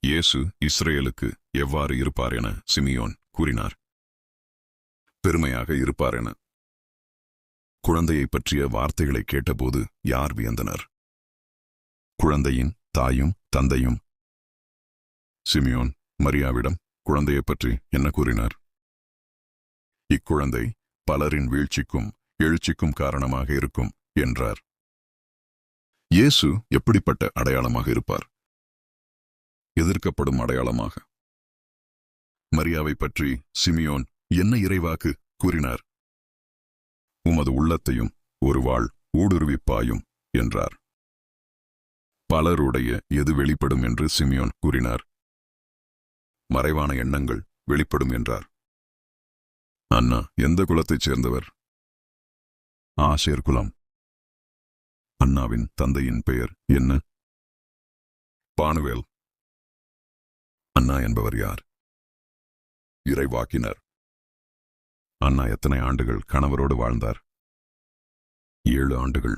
இயேசு இஸ்ரேலுக்கு எவ்வாறு இருப்பார் என சிமியோன் கூறினார். பெருமையாக இருப்பார் என. குழந்தையைப் பற்றிய வார்த்தைகளை கேட்டபோது யார் வியந்தனர்? குழந்தையின் தாயும் தந்தையும். சிமியோன் மரியாவிடம் குழந்தையைப் பற்றி என்ன கூறினார்? இக்குழந்தை பலரின் வீழ்ச்சிக்கும் எழுச்சிக்கும் காரணமாக இருக்கும் என்றார். இயேசு எப்படிப்பட்ட அடையாளமாக இருப்பார்? எதிர்க்கப்படும் அடையாளமாக. மரியாவைப் பற்றி சிமியோன் என்ன இறைவாக்கு கூறினார்? உமது உள்ளத்தையும் ஒரு வாள் ஊடுருவிப்பாயும் என்றார். பலருடைய எது வெளிப்படும் என்று சிமியோன் கூறினார்? மறைவான எண்ணங்கள் வெளிப்படும் என்றார். அன்னா எந்த குலத்தைச் சேர்ந்தவர்? ஆசேர் குலம். அன்னாவின் தந்தையின் பெயர் என்ன? பானுவேல். அன்னா என்பவர் யார்? இறைவாக்கினர். அன்னா எத்தனை ஆண்டுகள் கணவரோடு வாழ்ந்தார்? 7 ஆண்டுகள்.